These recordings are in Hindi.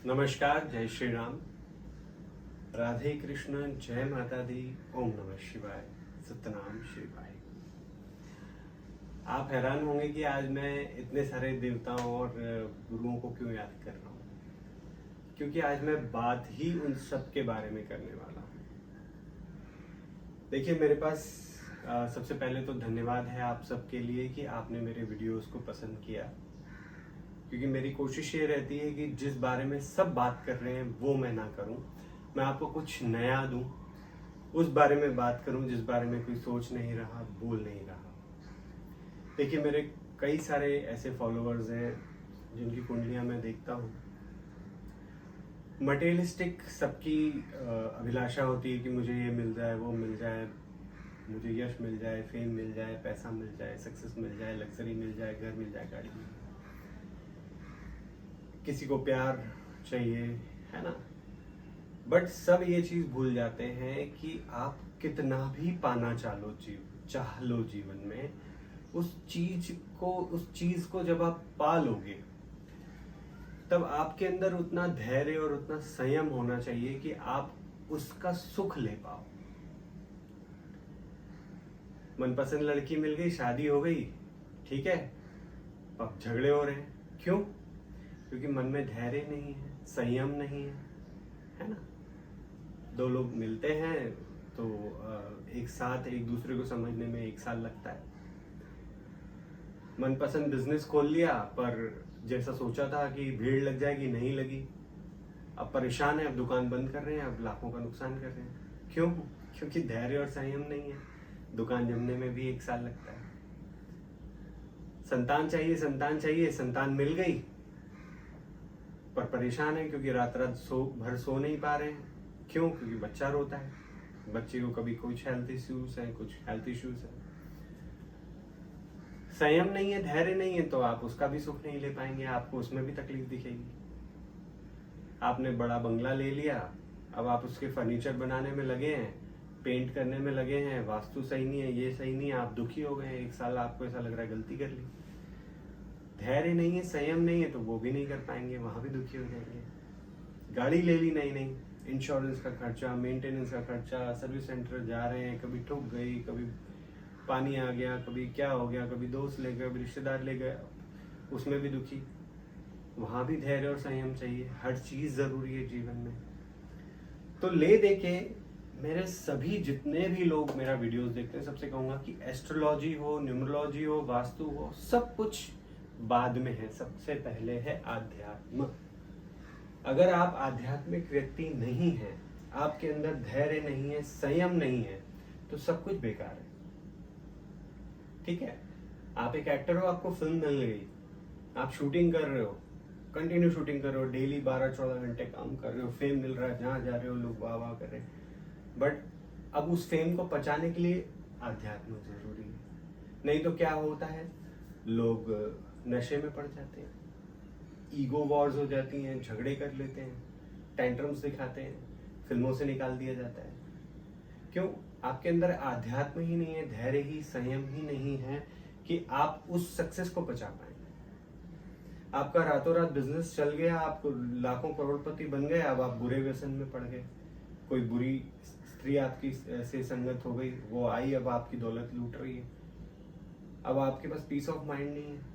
नमस्कार, जय श्री राम, राधे कृष्ण, जय माता दी, ओम नमः शिवाय, सतनाम शिवाय। आप हैरान होंगे कि आज मैं इतने सारे देवताओं और गुरुओं को क्यों याद कर रहा हूँ, क्योंकि आज मैं बात ही उन सब के बारे में करने वाला हूँ। देखिए, मेरे पास सबसे पहले तो धन्यवाद है आप सबके लिए कि आपने मेरे वीडियोस को पसंद किया, क्योंकि मेरी कोशिश ये रहती है कि जिस बारे में सब बात कर रहे हैं वो मैं ना करूं, मैं आपको कुछ नया दूं, उस बारे में बात करूं जिस बारे में कोई सोच नहीं रहा, बोल नहीं रहा। देखिए, मेरे कई सारे ऐसे फॉलोअर्स हैं जिनकी कुंडलियां मैं देखता हूं। मटेरियलिस्टिक सबकी अभिलाषा होती है कि मुझे ये मिल जाए, वो मिल जाए, मुझे यश मिल जाए, फेम मिल जाए, पैसा मिल जाए, सक्सेस मिल जाए, लग्जरी मिल जाए, घर मिल जाए, गाड़ी मिल जाए, किसी को प्यार चाहिए, है ना। बट सब ये चीज भूल जाते हैं कि आप कितना भी पाना चाह लो जीवन में, उस चीज को जब आप पा लोगे तब आपके अंदर उतना धैर्य और उतना संयम होना चाहिए कि आप उसका सुख ले पाओ। मनपसंद लड़की मिल गई, शादी हो गई, ठीक है, अब झगड़े हो रहे हैं, क्यों? क्योंकि मन में धैर्य नहीं है, संयम नहीं है ना। दो लोग मिलते हैं तो एक साथ एक दूसरे को समझने में 1 साल लगता है। मनपसंद बिजनेस खोल लिया, पर जैसा सोचा था कि भीड़ लग जाएगी, नहीं लगी, अब परेशान है, अब दुकान बंद कर रहे हैं, अब लाखों का नुकसान कर रहे हैं। क्यों? क्योंकि धैर्य और संयम नहीं है। दुकान जमने में भी 1 साल लगता है। संतान चाहिए, संतान मिल गई, पर परेशान है क्योंकि रात रात सो नहीं पा रहे हैं। क्यों? क्योंकि बच्चा रोता है, बच्चे को कभी कुछ हेल्थ इश्यूज है, कुछ हेल्थ इश्यूज है। संयम नहीं है, धैर्य नहीं है, तो आप उसका भी सुख नहीं ले पाएंगे, आपको उसमें भी तकलीफ दिखेगी। आपने बड़ा बंगला ले लिया, अब आप उसके फर्नीचर बनाने में लगे हैं, पेंट करने में लगे हैं, वास्तु सही नहीं है, ये सही नहीं है, आप दुखी हो गए, 1 साल आपको ऐसा लग रहा है गलती कर ली। धैर्य नहीं है, संयम नहीं है, तो वो भी नहीं कर पाएंगे, वहां भी दुखी हो जाएंगे। गाड़ी ले ली नहीं, इंश्योरेंस का खर्चा, मेंटेनेंस का खर्चा, सर्विस सेंटर जा रहे हैं, कभी ठुक गई, कभी पानी आ गया, कभी क्या हो गया, कभी दोस्त ले गए, कभी रिश्तेदार ले गए, उसमें भी दुखी। वहां भी धैर्य और संयम चाहिए, हर चीज जरूरी है जीवन में। तो ले देके मेरे सभी जितने भी लोग मेरा वीडियोस देखते हैं, सबसे कहूंगा कि एस्ट्रोलॉजी हो, न्यूमरोलॉजी हो, वास्तु हो, सब कुछ बाद में है, सबसे पहले है आध्यात्म। अगर आप आध्यात्मिक व्यक्ति नहीं है, आपके अंदर धैर्य नहीं है, संयम नहीं है, तो सब कुछ बेकार है। ठीक है, आप एक एक्टर हो, आपको फिल्म मिल गई, आप शूटिंग कर रहे हो, कंटिन्यू शूटिंग कर रहे हो, डेली 12-14 घंटे काम कर रहे हो, फेम मिल रहा है, जहां जा रहे हो लोग वाह वाह कर रहे हैं, बट अब उस फेम को पचाने के लिए आध्यात्म जरूरी है। नहीं तो क्या होता है, लोग नशे में पड़ जाते हैं, ईगो वॉर्स हो जाती हैं, झगड़े कर लेते हैं, टेंट्रम्स दिखाते हैं, फिल्मों से निकाल दिया जाता है। क्यों? आपके अंदर आध्यात्म ही नहीं है, धैर्य ही, संयम ही नहीं है कि आप उस सक्सेस को पचा पाएंगे। आपका रातों रात बिजनेस चल गया, आप लाखों करोड़पति बन गए, अब आप बुरे व्यसन में पड़ गए, कोई बुरी स्त्री आपकी से संगत हो गई, वो आई, अब आपकी दौलत लूट रही है, अब आपके पास पीस ऑफ माइंड नहीं है,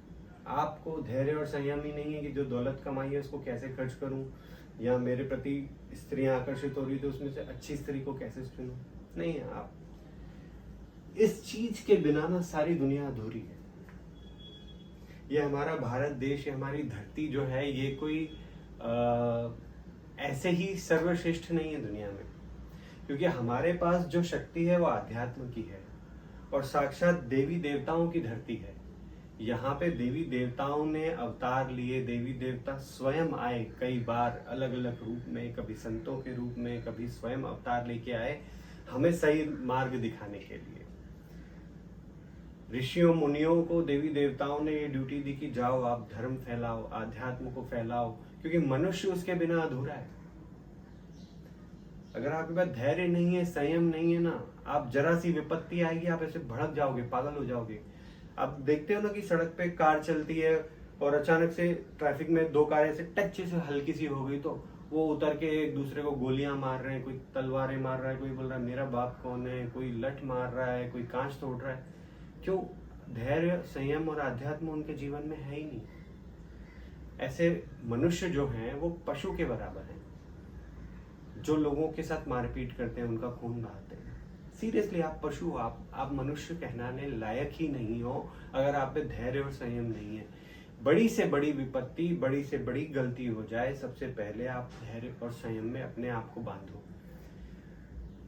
आपको धैर्य और संयम ही नहीं है कि जो दौलत कमाई है उसको कैसे खर्च करूं, या मेरे प्रति स्त्रियां आकर्षित हो रही तो उसमें से अच्छी स्त्री को कैसे चुनूं। नहीं है, आप इस चीज के बिना ना सारी दुनिया अधूरी है। ये हमारा भारत देश, ये हमारी धरती जो है, ये कोई ऐसे ही सर्वश्रेष्ठ नहीं है दुनिया में, क्योंकि हमारे पास जो शक्ति है वो आध्यात्म की है, और साक्षात देवी देवताओं की धरती है। यहाँ पे देवी देवताओं ने अवतार लिए, देवी देवता स्वयं आए, कई बार अलग अलग रूप में, कभी संतों के रूप में, कभी स्वयं अवतार लेके आए, हमें सही मार्ग दिखाने के लिए। ऋषियों मुनियों को देवी देवताओं ने ये ड्यूटी दी कि जाओ आप धर्म फैलाओ, आध्यात्म को फैलाओ, क्योंकि मनुष्य उसके बिना अधूरा है। अगर आपके पास धैर्य नहीं है, संयम नहीं है ना, आप जरा सी विपत्ति आएगी, आप ऐसे भड़क जाओगे, पागल हो जाओगे। आप देखते हो ना कि सड़क पे कार चलती है, और अचानक से ट्रैफिक में दो कारें से टच से हल्की सी हो गई, तो वो उतर के एक दूसरे को गोलियां मार रहे हैं, कोई तलवारें मार रहा है, कोई बोल रहा है मेरा बाप कौन है, कोई लठ मार रहा है, कोई कांच तोड़ रहा है। क्यों? धैर्य, संयम और आध्यात्म उनके जीवन में है ही नहीं। ऐसे मनुष्य जो हैं वो पशु के बराबर हैं, जो लोगों के साथ मारपीट करते हैं, उनका खून बहाते हैं। सीरियसली आप पशु, आप मनुष्य कहलाने लायक ही नहीं हो अगर आप पे धैर्य और संयम नहीं है। बड़ी से बड़ी विपत्ति, बड़ी से बड़ी गलती हो जाए, सबसे पहले आप धैर्य और संयम में अपने आप को बांधो।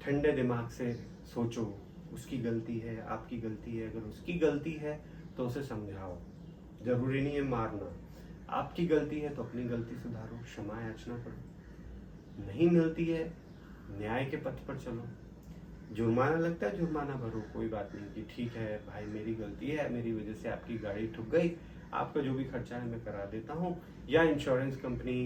ठंडे दिमाग से सोचो, उसकी गलती है, आपकी गलती है। अगर उसकी गलती है तो उसे समझाओ, जरूरी नहीं है मारना। आपकी गलती है तो अपनी गलती सुधारो, क्षमा याचना करो। नहीं मिलती है, न्याय के पथ पर चलो। जुर्माना लगता है, जुर्माना भरो, कोई बात नहीं कि ठीक है भाई मेरी गलती है, मेरी वजह से आपकी गाड़ी ठुक गई, आपका जो भी खर्चा है मैं करा देता हूँ, या इंश्योरेंस कंपनी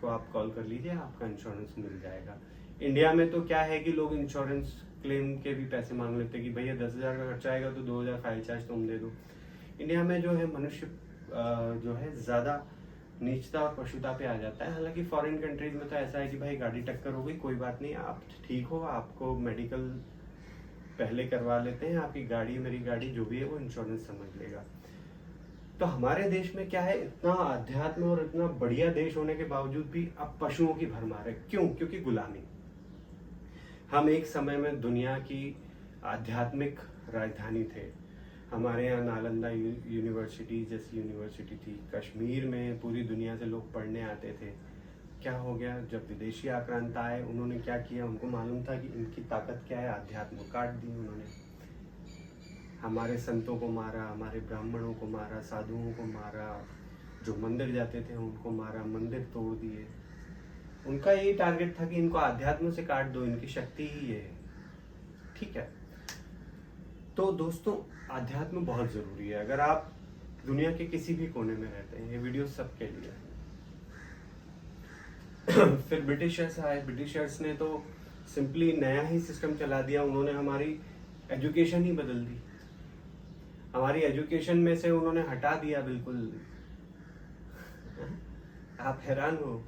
को आप कॉल कर लीजिए, आपका इंश्योरेंस मिल जाएगा। इंडिया में तो क्या है कि लोग इंश्योरेंस क्लेम के भी पैसे मांग लेते हैं कि भैया 10,000 का खर्चा आएगा तो 2,000 फाइल चार्ज तुम दे दो। इंडिया में जो है मनुष्य जो है ज्यादा नीचता और पशुता पे आ जाता है। हालांकि फॉरेन कंट्रीज में तो ऐसा है कि भाई गाड़ी टक्कर हो गई, कोई बात नहीं, आप ठीक हो, आपको मेडिकल पहले करवा लेते हैं, आपकी गाड़ी मेरी गाड़ी जो भी है वो इंश्योरेंस समझ लेगा। तो हमारे देश में क्या है, इतना अध्यात्म और इतना बढ़िया देश होने के बावजूद भी अब पशुओं की भरमार है। क्यों? क्योंकि गुलामी। हम एक समय में दुनिया की आध्यात्मिक राजधानी थे। हमारे यहाँ नालंदा यूनिवर्सिटी जैसी यूनिवर्सिटी थी, कश्मीर में पूरी दुनिया से लोग पढ़ने आते थे। क्या हो गया? जब विदेशी आक्रांता आए, उन्होंने क्या किया? उनको मालूम था कि इनकी ताकत क्या है, अध्यात्म काट दी उन्होंने। हमारे संतों को मारा, हमारे ब्राह्मणों को मारा, साधुओं को मारा, जो मंदिर जाते थे उनको मारा, मंदिर तोड़ दिए। उनका यही टारगेट था कि इनको अध्यात्म से काट दो, इनकी शक्ति ही ये है। ठीक है, तो दोस्तों अध्यात्म बहुत जरूरी है। अगर आप दुनिया के किसी भी कोने में रहते हैं, ये वीडियो सबके लिए है। फिर ब्रिटिशर्स आए, ब्रिटिशर्स ने तो सिंपली नया ही सिस्टम चला दिया। उन्होंने हमारी एजुकेशन ही बदल दी। हमारी एजुकेशन में से उन्होंने हटा दिया बिल्कुल। आप हैरान हो,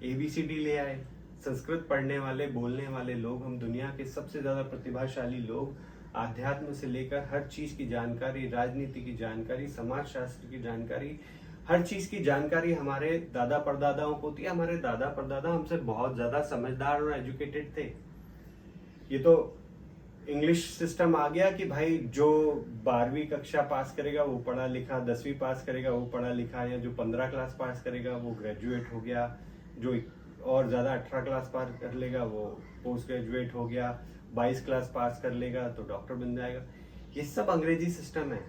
ABCD ले आए। संस्कृत पढ़ने वाले, बोलने वाले लोग, हम दुनिया के सबसे ज्यादा प्रतिभाशाली लोग, आध्यात्म से लेकर हर चीज की जानकारी, राजनीति की जानकारी, समाज शास्त्र की जानकारी, हर चीज की जानकारी हमारे दादा परदादाओं को थी। हमारे दादा परदादा हमसे बहुत ज्यादा समझदार और एजुकेटेड थे। ये तो इंग्लिश सिस्टम आ गया कि भाई जो 12वीं कक्षा पास करेगा वो पढ़ा लिखा, 10वीं पास करेगा वो पढ़ा लिखा, या जो 15 क्लास पास करेगा वो ग्रेजुएट हो गया, जो और ज्यादा 18 क्लास पास कर लेगा वो पोस्ट ग्रेजुएट हो गया, 22 क्लास पास कर लेगा तो डॉक्टर बन जाएगा। ये सब अंग्रेजी सिस्टम है।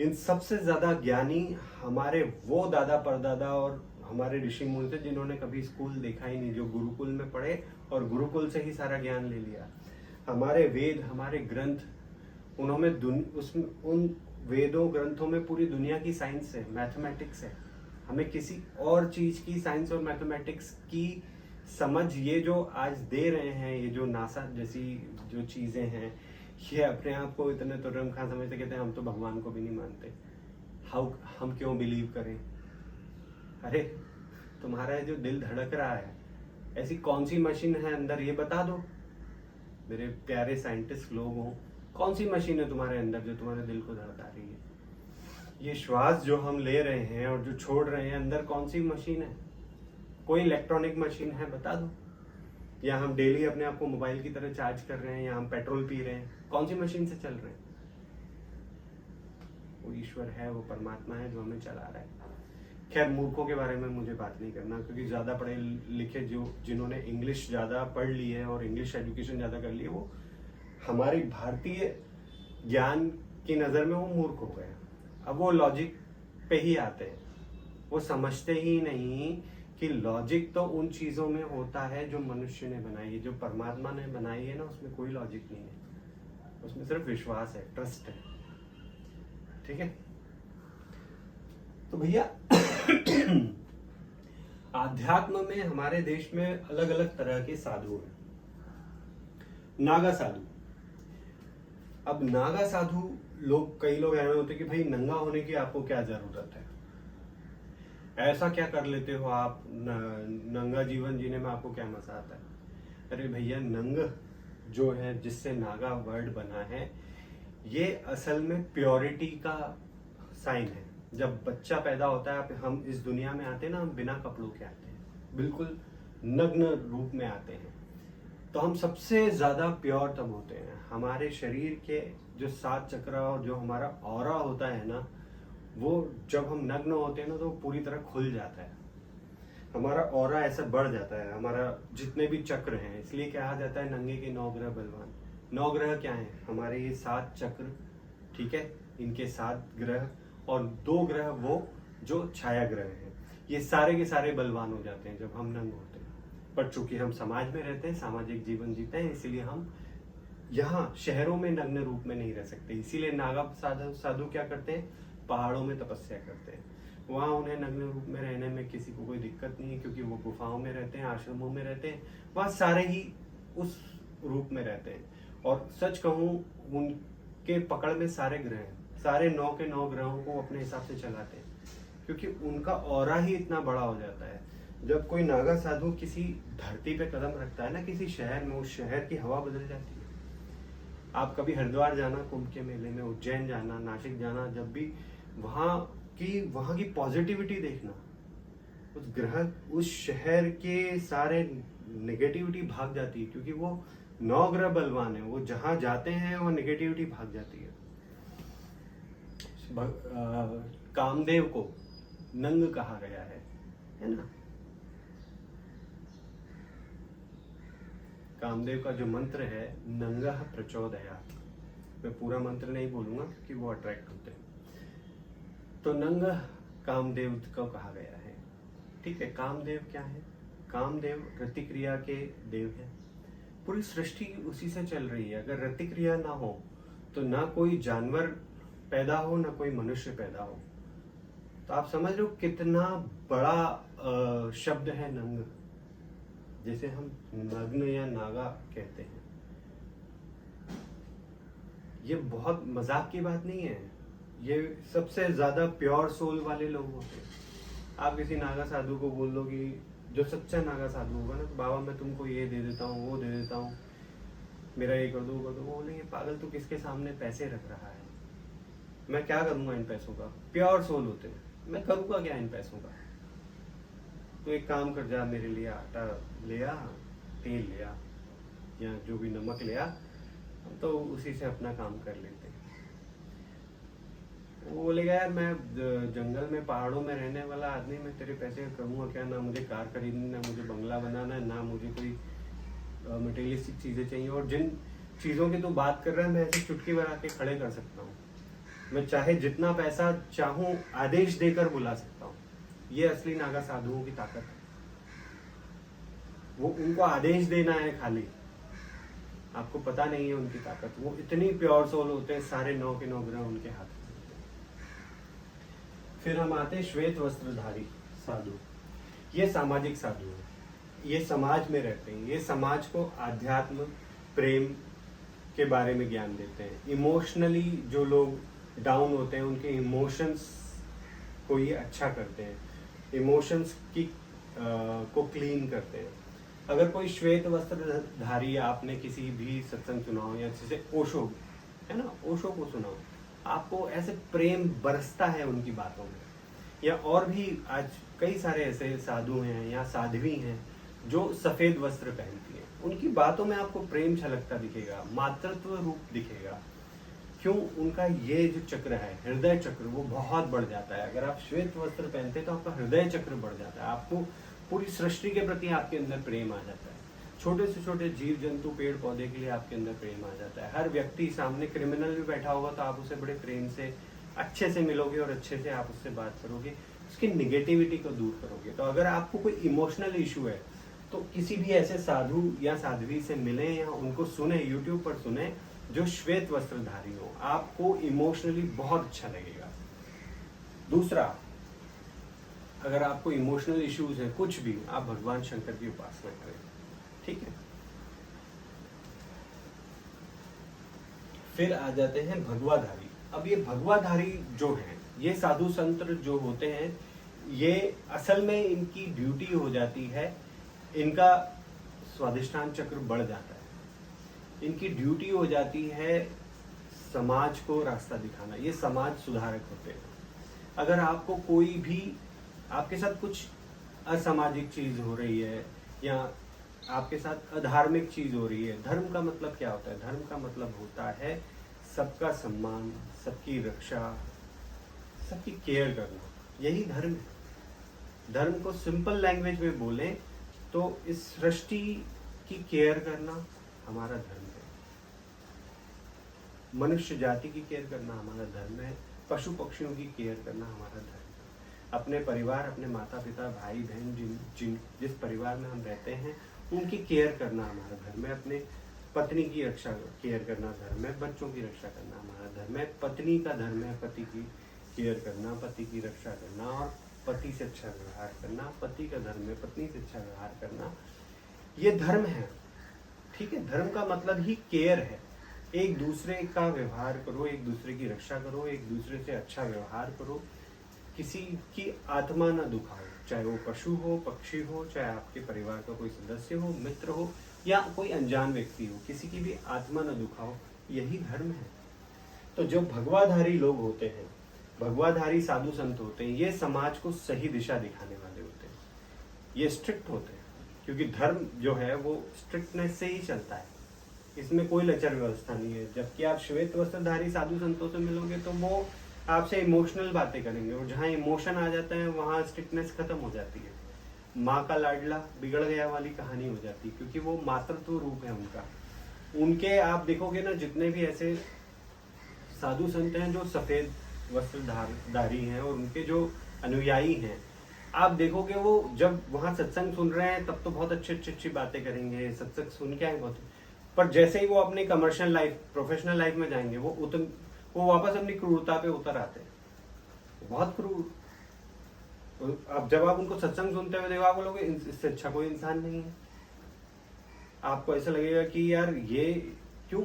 इन सबसे ज्यादा ज्ञानी हमारे वो दादा परदादा और हमारे ऋषि मुनि थे जिन्होंने कभी स्कूल देखा ही नहीं, जो गुरुकुल में पढ़े और गुरुकुल से ही सारा ज्ञान ले लिया। हमारे वेद, हमारे ग्रंथ, उन्होंने उन वेदों ग्रंथों में पूरी दुनिया की साइंस है, मैथमेटिक्स है। हमें किसी और चीज की साइंस और मैथमेटिक्स की समझ ये जो आज दे रहे हैं, ये जो नासा जैसी जो चीजें हैं, ये अपने आप को इतने तुर्रम खां समझते, कहते हैं हम तो भगवान को भी नहीं मानते। हम क्यों बिलीव करें? अरे तुम्हारा जो दिल धड़क रहा है, ऐसी कौन सी मशीन है अंदर, ये बता दो मेरे प्यारे साइंटिस्ट लोग हो। कौन सी मशीन है तुम्हारे अंदर जो तुम्हारे दिल को धड़का रही है? ये श्वास जो हम ले रहे हैं और जो छोड़ रहे हैं, अंदर कौन सी मशीन है? कोई इलेक्ट्रॉनिक मशीन है? बता दो। या हम डेली अपने आप को मोबाइल की तरह चार्ज कर रहे हैं, या हम पेट्रोल पी रहे हैं, कौन सी मशीन से चल रहे हैं? वो ईश्वर है, वो परमात्मा है जो हमें चला रहा है। खैर, मूर्खों के बारे में मुझे बात नहीं करना, क्योंकि ज्यादा पढ़े लिखे जिन्होंने इंग्लिश ज्यादा पढ़ ली है और इंग्लिश एजुकेशन ज्यादा कर ली है, वो हमारी भारतीय ज्ञान की नजर में वो मूर्ख हो गए। अब वो लॉजिक पे ही आते हैं, वो समझते ही नहीं कि लॉजिक तो उन चीजों में होता है जो मनुष्य ने बनाई है, जो परमात्मा ने बनाई है ना, उसमें कोई लॉजिक नहीं है, उसमें सिर्फ विश्वास है, ट्रस्ट है। ठीक है, तो भैया आध्यात्म में हमारे देश में अलग अलग तरह के साधु हैं। नागा साधु। अब नागा साधु लोग, कई लोग ऐसे होते कि भाई नंगा होने की आपको क्या जरूरत है? ऐसा क्या कर लेते हो आप, नंगा जीवन जीने में आपको क्या मजा आता है? अरे भैया, नंग जो है, जिससे नागा वर्ड बना है, ये असल में प्योरिटी का साइन है। जब बच्चा पैदा होता है, हम इस दुनिया में आते हैं ना, हम बिना कपड़ों के आते हैं, बिल्कुल नग्न रूप में आते हैं। तो हम सबसे ज्यादा प्योर तब होते हैं। हमारे शरीर के जो 7 चक्र और जो हमारा ऑरा होता है ना, वो जब हम नग्न होते हैं ना, तो पूरी तरह खुल जाता है। हमारा ऑरा ऐसा बढ़ जाता है, हमारा जितने भी चक्र हैं। इसलिए कहा जाता है नंगे के 9 ग्रह बलवान। 9 ग्रह क्या है? हमारे ये 7 चक्र, ठीक है, इनके 7 ग्रह और 2 ग्रह वो जो छाया ग्रह हैं, ये सारे के सारे बलवान हो जाते हैं जब हम नंग होते हैं। पर चूंकि हम समाज में रहते हैं, सामाजिक जीवन जीते हैं, इसीलिए हम यहाँ शहरों में नग्न रूप में नहीं रह सकते। इसीलिए नागा साधु क्या करते हैं? पहाड़ों में तपस्या करते हैं। वहाँ उन्हें नग्न रूप में रहने में किसी को कोई दिक्कत नहीं है, क्योंकि वो गुफाओं में रहते हैं, आश्रमों में रहते हैं, वहाँ सारे ही उस रूप में रहते हैं। और सच कहूँ, उनके पकड़ में सारे ग्रह हैं, सारे 9 के 9 ग्रहों को अपने हिसाब से चलाते हैं, क्योंकि उनका ऑरा ही इतना बड़ा हो जाता है। जब कोई नागा साधु किसी धरती पे कदम रखता है ना, किसी शहर में, उस शहर की हवा बदल जाती है। आप कभी हरिद्वार जाना कुंभ के मेले में, उज्जैन जाना, नासिक जाना, जब भी वहाँ की पॉजिटिविटी देखना, उस ग्रह, उस शहर के सारे नेगेटिविटी भाग जाती है, क्योंकि वो 9 ग्रह बलवान है। वो जहां जाते हैं वो नेगेटिविटी भाग जाती है। कामदेव को नंग कहा गया है ना। कामदेव का जो मंत्र है, नंगः प्रचोदयात्, मैं पूरा मंत्र नहीं बोलूंगा क्योंकि वो अट्रैक्ट होते हैं। तो नंग कामदेव को कहा गया है, ठीक है। कामदेव क्या है? कामदेव रतिक्रिया के देव है। पूरी सृष्टि उसी से चल रही है। अगर रतिक्रिया ना हो तो ना कोई जानवर पैदा हो, ना कोई मनुष्य पैदा हो। तो आप समझ लो कितना बड़ा शब्द है नंग, जिसे हम नग्न या नागा कहते हैं। ये बहुत मजाक की बात नहीं है। ये सबसे ज्यादा प्योर सोल वाले लोग होते हैं। आप किसी नागा साधु को बोल दो कि, जो सच्चा नागा साधु होगा ना, तो बाबा मैं तुमको ये दे देता हूँ, वो दे देता हूँ, मेरा ये कर दो, वो कर दो। वो बोलेंगे पागल तू किसके सामने पैसे रख रहा है, मैं क्या करूंगा इन पैसों का। प्योर सोल होते हैं, मैं करूंगा क्या इन पैसों का। तो एक काम कर, जा मेरे लिए आटा ले आ, तेल ले आ, या जो भी नमक ले आ, तो उसी से अपना काम कर लेते हैं। वो बोलेगा यार मैं जंगल में, पहाड़ों में रहने वाला आदमी, मैं तेरे पैसे करूँगा क्या। ना मुझे कार खरीदनी, ना मुझे बंगला बनाना, ना मुझे कोई मटेरियलिस्टिक चीज़ें चाहिए। और जिन चीज़ों की तो बात कर रहा है, मैं ऐसे चुटकी बना के खड़े कर सकता हूँ। मैं चाहे जितना पैसा चाहूँ आदेश देकर बुला सकता हूँ। ये असली नागा साधुओं की ताकत है। वो उनको आदेश देना है खाली, आपको पता नहीं है उनकी ताकत। वो इतनी प्योर सोल होते हैं, सारे 9 के 9 ग्रह उनके हाथ में। फिर हम आते हैं श्वेत वस्त्रधारी साधु। ये सामाजिक साधु है, ये समाज में रहते हैं। ये समाज को आध्यात्म, प्रेम के बारे में ज्ञान देते हैं। इमोशनली जो लोग डाउन होते हैं, उनके इमोशंस को ये अच्छा करते हैं, इमोशंस की को क्लीन करते हैं। अगर कोई श्वेत वस्त्रधारी, आपने किसी भी सत्संग सुना हो, या जैसे ओशो है ना, ओशो को सुना हो, आपको ऐसे प्रेम बरसता है उनकी बातों में। या और भी आज कई सारे ऐसे साधु हैं या साध्वी हैं जो सफेद वस्त्र पहनती हैं, उनकी बातों में आपको प्रेम छलकता दिखेगा, मातृत्व रूप दिखेगा। क्यों? उनका ये जो चक्र है, हृदय चक्र, वो बहुत बढ़ जाता है। अगर आप श्वेत वस्त्र पहनते हैं तो आपका हृदय चक्र बढ़ जाता है। आपको पूरी सृष्टि के प्रति आपके अंदर प्रेम आ जाता है। छोटे से छोटे जीव जंतु, पेड़ पौधे के लिए आपके अंदर प्रेम आ जाता है। हर व्यक्ति, सामने क्रिमिनल भी बैठा होगा तो आप उसे बड़े प्रेम से, अच्छे से मिलोगे और अच्छे से आप उससे बात करोगे, उसकी निगेटिविटी को दूर करोगे। तो अगर आपको कोई इमोशनल इशू है तो किसी भी ऐसे साधु या साध्वी से मिले या उनको सुने, यूट्यूब पर सुने, जो श्वेत वस्त्रधारी हो, आपको इमोशनली बहुत अच्छा लगेगा। दूसरा, अगर आपको इमोशनल इश्यूज है कुछ भी, आप भगवान शंकर की उपासना करें, ठीक है। फिर आ जाते हैं भगवाधारी। अब ये भगवाधारी जो हैं, ये साधु संत जो होते हैं, ये असल में इनकी ड्यूटी हो जाती है, इनका स्वाधिष्ठान चक्र बढ़ जाता है, इनकी ड्यूटी हो जाती है समाज को रास्ता दिखाना। ये समाज सुधारक होते हैं। अगर आपको कोई भी आपके साथ कुछ असामाजिक चीज हो रही है या आपके साथ अधार्मिक चीज हो रही है, धर्म का मतलब क्या होता है? धर्म का मतलब होता है सबका सम्मान, सबकी रक्षा, सबकी केयर करना। यही धर्म है। धर्म को सिंपल लैंग्वेज में बोलें तो इस सृष्टि की केयर करना हमारा धर्म है। मनुष्य जाति की केयर करना हमारा धर्म है। पशु पक्षियों की केयर करना हमारा धर्म है। अपने परिवार, अपने माता पिता, भाई बहन, जिस परिवार में हम रहते हैं उनकी केयर करना हमारा धर्म है। अपने पत्नी की रक्षा केयर करना धर्म है। बच्चों की रक्षा करना हमारा धर्म है। पत्नी का धर्म है पति की केयर करना, पति की रक्षा करना और पति से अच्छा व्यवहार करना। पति का धर्म है पत्नी से अच्छा व्यवहार करना। ये धर्म है, ठीक है। धर्म का मतलब ही केयर है। एक दूसरे का व्यवहार करो, एक दूसरे की रक्षा करो, एक दूसरे से अच्छा व्यवहार करो, किसी की आत्मा न दुखाओ, चाहे वो पशु हो, पक्षी हो, चाहे आपके परिवार का कोई सदस्य हो, मित्र हो या कोई अनजान व्यक्ति हो, किसी की भी आत्मा न दुखाओ। यही धर्म है। तो जो भगवाधारी लोग होते हैं, भगवाधारी साधु संत होते हैं, ये समाज को सही दिशा दिखाने वाले होते हैं। ये स्ट्रिक्ट होते हैं, क्योंकि धर्म जो है वो स्ट्रिक्टनेस से ही चलता है। इसमें कोई लचर व्यवस्था नहीं है। जबकि आप श्वेत वस्त्रधारी साधु संतों से मिलोगे तो वो आपसे इमोशनल बातें करेंगे, और जहाँ इमोशन आ जाता है वहाँ स्ट्रिक्टनेस खत्म हो जाती है। माँ का लाडला बिगड़ गया वाली कहानी हो जाती है, क्योंकि वो मातृत्व रूप है उनका। उनके आप देखोगे ना, जितने भी ऐसे साधु संत हैं जो सफेद वस्त्रधारी हैं और उनके जो अनुयायी हैं, आप देखोगे वो जब वहाँ सत्संग सुन रहे हैं तब तो बहुत अच्छी बातें करेंगे, सत्संग सुन के आए बहुत, पर जैसे ही वो अपनी कमर्शियल लाइफ, प्रोफेशनल लाइफ में जाएंगे वो वापस अपनी क्रूरता पे उतर आते हैं। बहुत क्रूर। अब जब आप उनको सत्संग सुनते हुए देखो, आप बोलोगे इससे अच्छा कोई इंसान नहीं है। आपको ऐसा लगेगा कि यार ये क्यों?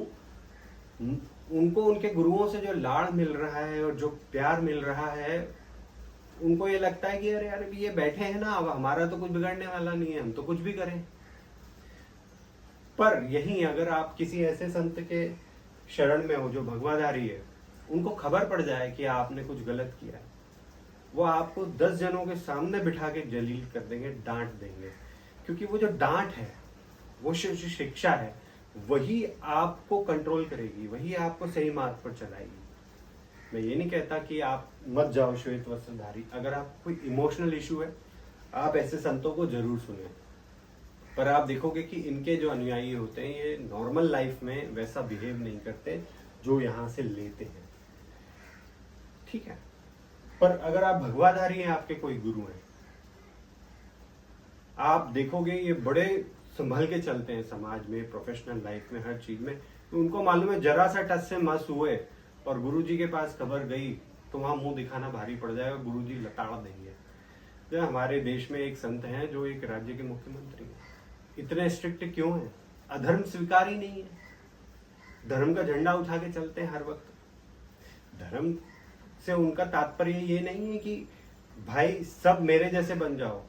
उनको उनके गुरुओं से जो लाड़ मिल रहा है और जो प्यार मिल रहा है, उनको ये लगता है कि अरे यार ये बैठे हैं ना, अब हमारा तो कुछ बिगड़ने वाला नहीं है, हम तो कुछ भी करें। पर यही अगर आप किसी ऐसे संत के शरण में हो जो भगवाधारी है, उनको खबर पड़ जाए कि आपने कुछ गलत किया है, वो आपको 10 जनों के सामने बिठा के जलील कर देंगे, डांट देंगे। क्योंकि वो जो डांट है, वो शिक्षा है, वही आपको कंट्रोल करेगी, वही आपको सही मार्ग पर चलाएगी। मैं ये नहीं कहता कि आप मत जाओ श्वेत वस्त्रधारी। अगर आप कोई इमोशनल इशू है, आप ऐसे संतों को जरूर सुने। पर आप देखोगे कि इनके जो अनुयायी होते हैं, ये नॉर्मल लाइफ में वैसा बिहेव नहीं करते जो यहाँ से लेते हैं, ठीक है। पर अगर आप भगवाधारी हैं, आपके कोई गुरु हैं, आप देखोगे ये बड़े संभल के चलते हैं समाज में, प्रोफेशनल लाइफ में, हर चीज में। तो उनको मालूम है जरा सा टच से मस हुए और गुरुजी के पास खबर गई तो वहां मुंह दिखाना भारी पड़ जाएगा, गुरुजी लताड़ देंगे। तो हमारे देश में एक संत हैं जो एक राज्य के मुख्यमंत्री हैं। इतने स्ट्रिक्ट क्यों हैं? अधर्म स्वीकार ही नहीं है। धर्म का झंडा उठा के चलते हैं हर वक्त। धर्म से उनका तात्पर्य ये नहीं है कि भाई सब मेरे जैसे बन जाओ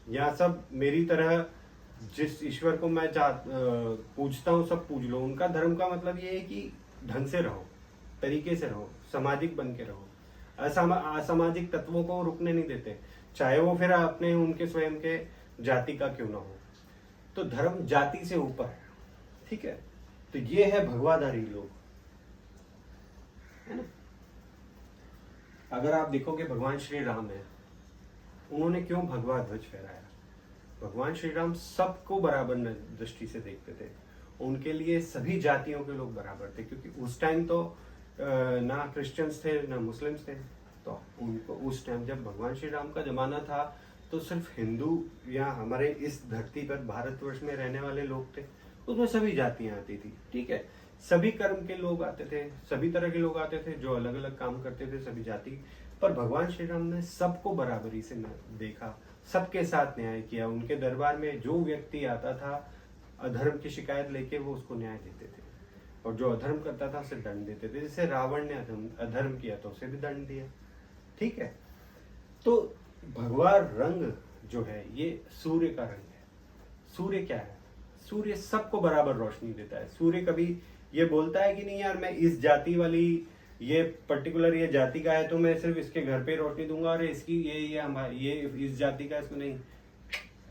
या सब मेरी तरह जिस ईश्वर को मैं पूजता हूँ सब पूज लो। उनका धर्म का मतलब ये है कि ढंग से रहो, तरीके से रहो, सामाजिक बन के रहो। असामाजिक तत्वों को रुकने नहीं देते, चाहे वो फिर अपने उनके स्वयं के जाति का क्यों ना हो। तो धर्म जाति से ऊपर है, ठीक है। तो ये है भगवाधारी लोग, है ना। अगर आप देखोगे भगवान श्री राम है, उन्होंने क्यों भगवा ध्वज फहराया? भगवान श्री राम सबको बराबर दृष्टि से देखते थे। उनके लिए सभी जातियों के लोग बराबर थे, क्योंकि उस टाइम तो ना क्रिश्चियंस थे ना मुस्लिम्स थे। तो उनको उस टाइम जब भगवान श्री राम का जमाना था तो सिर्फ हिंदू या हमारे इस धरती पर भारतवर्ष में रहने वाले लोग थे, उसमें सभी जातियां आती थी, ठीक है। सभी कर्म के लोग आते थे, सभी तरह के लोग आते थे जो अलग अलग काम करते थे, सभी जाति। पर भगवान श्री राम ने सबको बराबरी से देखा, सबके साथ न्याय किया। उनके दरबार में जो व्यक्ति आता था अधर्म की शिकायत लेके, वो उसको न्याय देते थे, और जो अधर्म करता था उसे दंड देते थे। जैसे रावण ने अधर्म किया तो उसे भी दंड दिया, ठीक है। तो भगवा रंग जो है ये सूर्य का रंग है। सूर्य क्या है? सूर्य सबको बराबर रोशनी देता है। सूर्य कभी ये बोलता है कि नहीं यार मैं इस जाति वाली ये पर्टिकुलर ये जाति का है तो मैं सिर्फ इसके घर पे रोशनी दूंगा और इसकी ये इस जाति का इसको नहीं,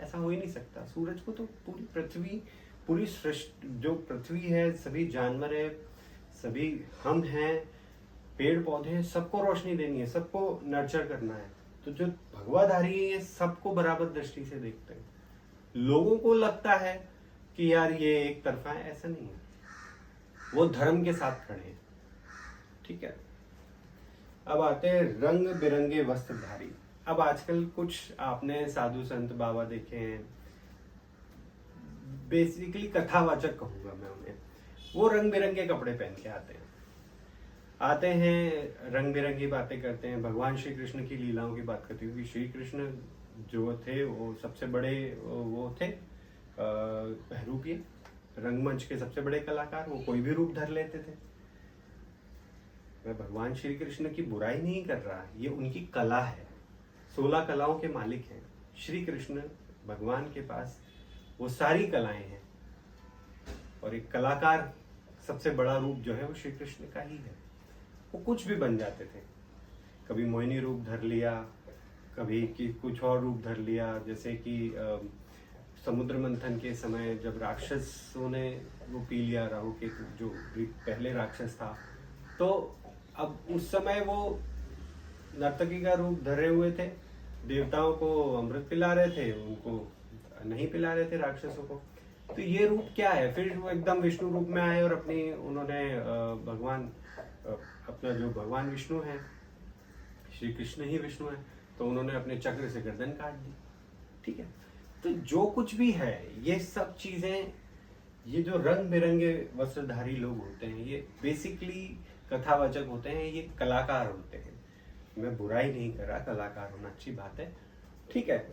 ऐसा हो ही नहीं सकता। सूरज को तो पूरी पृथ्वी, पूरी सृष्टि जो पृथ्वी है, सभी जानवर है, सभी हम हैं, पेड़ पौधे हैं, सबको रोशनी देनी है, सबको नर्चर करना है। तो जो भगवाधारी है ये सबको बराबर दृष्टि से देखते हैं। लोगों को लगता है कि यार ये एक तरफा है, ऐसा नहीं है। वो धर्म के साथ खड़े हैं, ठीक है। अब आते हैं रंग बिरंगे वस्त्रधारी। अब आजकल कुछ आपने साधु संत बाबा देखे हैं, बेसिकली कथावाचक कहूंगा मैं उन्हें। वो रंग बिरंगे कपड़े पहन के आते हैं, रंग बिरंगी बातें करते हैं, भगवान श्री कृष्ण की लीलाओं की बात करते हैं। क्योंकि श्री कृष्ण जो थे वो सबसे बड़े वो थे बहरूपीय, रंगमंच के सबसे बड़े कलाकार। वो कोई भी रूप धर लेते थे। मैं भगवान श्री कृष्ण की बुराई नहीं कर रहा, ये उनकी कला है। 16 कलाओं के मालिक हैं श्री कृष्ण भगवान के पास, वो सारी कलाएं हैं। और एक कलाकार सबसे बड़ा रूप जो है वो श्री कृष्ण का ही है। वो कुछ भी बन जाते थे, कभी मोहिनी रूप धर लिया, कभी कि कुछ और रूप धर लिया। जैसे कि समुद्र मंथन के समय जब राक्षसों ने वो पी लिया, राहु केतु जो पहले राक्षस था, तो अब उस समय वो नर्तकी का रूप धरे हुए थे, देवताओं को अमृत पिला रहे थे, उनको नहीं पिला रहे थे राक्षसों को। तो ये रूप क्या है? फिर वो एकदम विष्णु रूप में आए और अपनी उन्होंने भगवान अपना जो भगवान विष्णु है, श्री कृष्ण ही विष्णु है, तो उन्होंने अपने चक्र से गर्दन काट दी, ठीक है। तो जो कुछ भी है ये सब चीजें, ये जो रंग बिरंगे वस्त्रधारी लोग होते हैं ये बेसिकली कथावाचक होते हैं, ये कलाकार होते हैं। मैं बुराई नहीं कर रहा, कलाकार होना अच्छी बात है, ठीक है।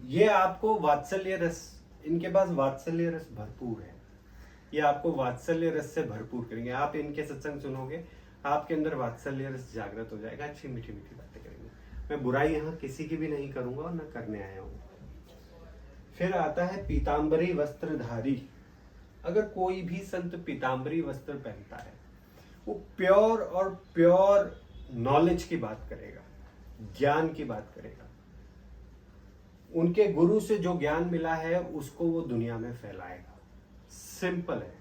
ये आपको वात्सल्य रस, इनके पास वात्सल्य रस भरपूर है, ये आपको वात्सल्य रस से भरपूर करेंगे। आप इनके सत्संग सुनोगे, आपके अंदर वात्सल्य रस जागृत हो जाएगा, अच्छी मीठी मीठी बातें करेंगे। मैं बुराई यहाँ किसी की भी नहीं करूंगा और न करने आया हूँ। फिर आता है पीतांबरी वस्त्रधारी। अगर कोई भी संत पीतांबरी वस्त्र पहनता है, वो प्योर और प्योर नॉलेज की बात करेगा, ज्ञान की बात करेगा। उनके गुरु से जो ज्ञान मिला है उसको वो दुनिया में फैलाएगा। सिंपल है।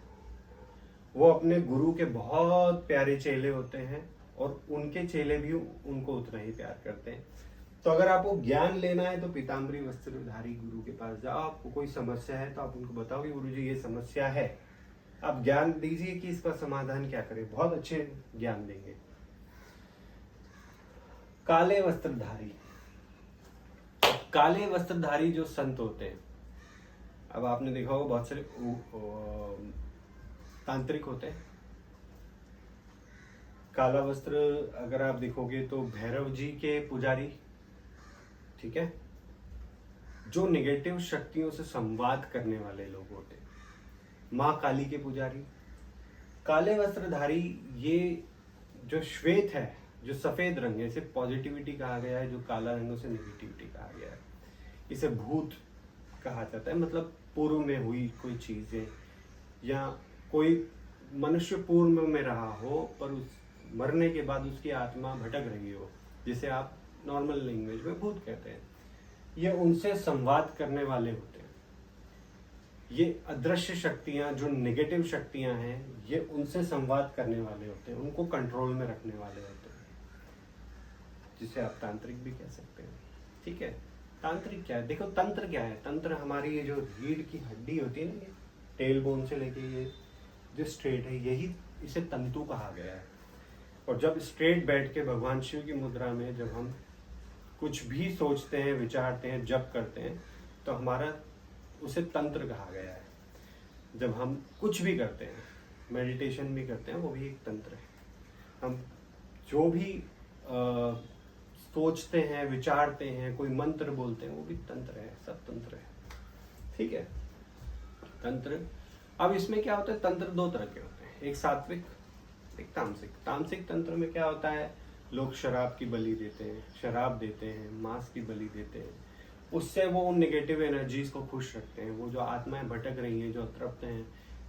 वो अपने गुरु के बहुत प्यारे चेले होते हैं और उनके चेले भी उनको उतना ही प्यार करते हैं। तो अगर आपको ज्ञान लेना है तो पीतांबरी वस्त्रधारी गुरु के पास जाओ। आपको कोई समस्या है तो आप उनको बताओ कि गुरुजी ये समस्या है, आप ज्ञान दीजिए कि इसका समाधान क्या करें, बहुत अच्छे ज्ञान देंगे। काले वस्त्रधारी, काले वस्त्रधारी जो संत होते हैं, अब आपने देखा होगा बहुत सारे तांत्रिक होते हैं। काला वस्त्र अगर आप देखोगे तो भैरव जी के पुजारी, ठीक है, जो नेगेटिव शक्तियों से संवाद करने वाले लोग होते हैं, माँ काली के पुजारी। काले वस्त्रधारी, ये जो श्वेत है, जो सफेद रंग है, इसे पॉजिटिविटी कहा गया है, जो काला रंग उसे नेगेटिविटी कहा गया है। इसे भूत कहा जाता है, मतलब पूर्व में हुई कोई चीजें, या कोई मनुष्य पूर्व में रहा हो पर उस मरने के बाद उसकी आत्मा भटक रही हो, जिसे आप नॉर्मल लैंग्वेज में भूत कहते हैं। ये उनसे संवाद करने वाले होते हैं। ये अदृश्य शक्तियां, जो नेगेटिव शक्तियां हैं, ये उनसे संवाद करने वाले होते हैं, उनको कंट्रोल में रखने वाले होते हैं, जिसे आप तांत्रिक भी कह सकते हैं, ठीक है। तांत्रिक क्या है? देखो तंत्र क्या है? तंत्र हमारी ये जो रीढ़ की हड्डी होती है ना, ये टेल बोन से लेके ये जो स्ट्रेट है, यही इसे तंतु कहा गया है। और जब स्ट्रेट बैठ के भगवान शिव की मुद्रा में जब हम कुछ भी सोचते हैं, विचारते हैं, जप करते हैं, तो हमारा उसे तंत्र कहा गया है। जब हम कुछ भी करते हैं, मेडिटेशन भी करते हैं, वो भी एक तंत्र है। हम जो भी सोचते हैं, विचारते हैं, कोई मंत्र बोलते हैं, वो भी तंत्र है, सब तंत्र है, ठीक है। तंत्र, अब इसमें क्या होता है? तंत्र दो तरह के होते हैं, एक सात्विक, एक तामसिक। तामसिक तंत्र में क्या होता है? लोग शराब की बलि देते हैं, शराब देते हैं, मांस की बलि देते हैं। उससे वो उन नेगेटिव एनर्जीज को खुश रखते हैं। वो जो आत्माएं भटक रही हैं, जो तृप्त हैं,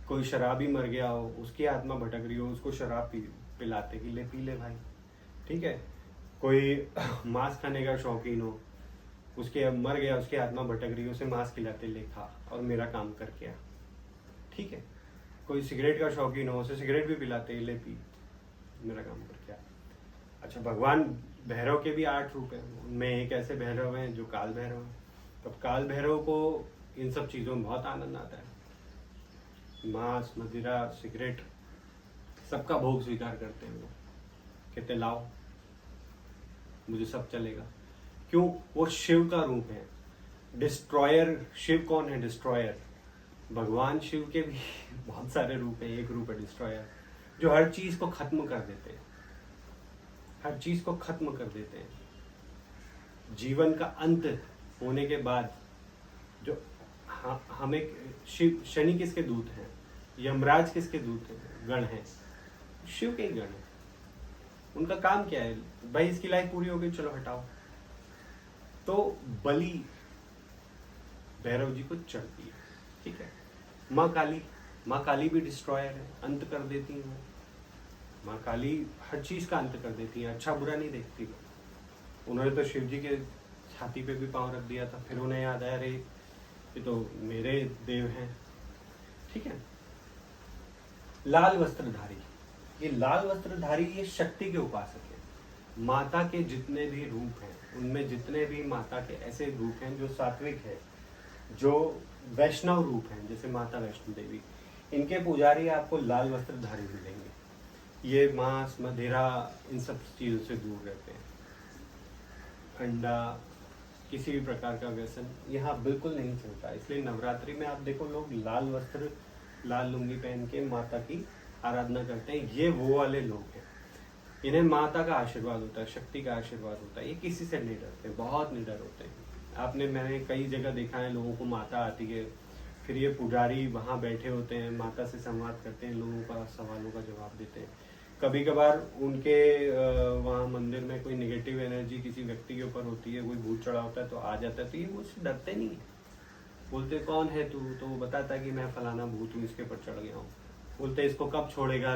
कोई शराबी मर गया हो, उसकी आत्मा भटक रही हो, उसको शराब पिलाते कि ले पी ले भाई, ठीक है। कोई मांस खाने का शौकीन हो, उसके मर गया, उसकी आत्मा भटक रही हो, उसे मांस खिलाते ले खा और मेरा काम करके आ, ठीक है। कोई सिगरेट का शौकीन हो, उसे सिगरेट भी पिलाते ले पी, मेरा काम करके आ। अच्छा, भगवान भैरव के भी 8 रूप हैं। उनमें एक ऐसे भैरव हैं जो काल भैरव हैं। तब काल भैरव को इन सब चीज़ों में बहुत आनंद आता है। मांस, मदिरा, सिगरेट, सबका भोग स्वीकार करते हैं। वो कहते लाओ, मुझे सब चलेगा। क्यों? वो शिव का रूप है, डिस्ट्रॉयर। शिव कौन है? डिस्ट्रॉयर। भगवान शिव के भी बहुत सारे रूप हैं। एक रूप है डिस्ट्रॉयर, जो हर चीज को खत्म कर देते हैं, हर चीज को खत्म कर देते हैं। जीवन का अंत होने के बाद जो हमें शिव, शनि किसके दूत हैं? यमराज किसके दूत हैं? गण हैं, शिव के ही गण हैं। उनका काम क्या है? भाई इसकी लाइफ पूरी हो गई, चलो हटाओ। तो बलि भैरव जी को चढ़ती है, ठीक है। माँ काली भी डिस्ट्रॉयर है, अंत कर देती है। माँ काली हर चीज का अंत कर देती है, अच्छा बुरा नहीं देखती। उन्होंने तो शिव जी के छाती पे भी पांव रख दिया था, फिर उन्हें याद आया, अरे ये तो मेरे देव हैं, ठीक है। लाल वस्त्रधारी, ये लाल वस्त्रधारी ये शक्ति के उपासक है। माता के जितने भी रूप हैं, उनमें जितने भी माता के ऐसे रूप हैं जो सात्विक है, जो वैष्णव रूप हैं, जैसे माता वैष्णो देवी, इनके पुजारी आपको लाल वस्त्रधारी मिलेंगे। ये मांस, मदिरा, इन सब चीज़ों से दूर रहते हैं। अंडा, किसी भी प्रकार का व्यसन यहाँ बिल्कुल नहीं चलता। इसलिए नवरात्रि में आप देखो, लोग लाल वस्त्र, लाल लुंगी पहन के माता की आराधना करते हैं। ये वो वाले लोग हैं, इन्हें माता का आशीर्वाद होता है, शक्ति का आशीर्वाद होता है। ये किसी से नहीं डरते, बहुत निडर होते हैं। मैंने कई जगह देखा है, लोगों को माता आती है, फिर ये पुजारी वहाँ बैठे होते हैं, माता से संवाद करते हैं, लोगों का सवालों का जवाब देते हैं। कभी कभार उनके वहाँ मंदिर में कोई नेगेटिव एनर्जी किसी व्यक्ति के ऊपर होती है, कोई भूत चढ़ा होता है तो आ जाता है, तो ये मुझसे डरते नहीं है। बोलते कौन है तू? तो वो बताता है कि मैं फलाना भूत हूँ, इसके ऊपर चढ़ गया हूँ। बोलते इसको कब छोड़ेगा?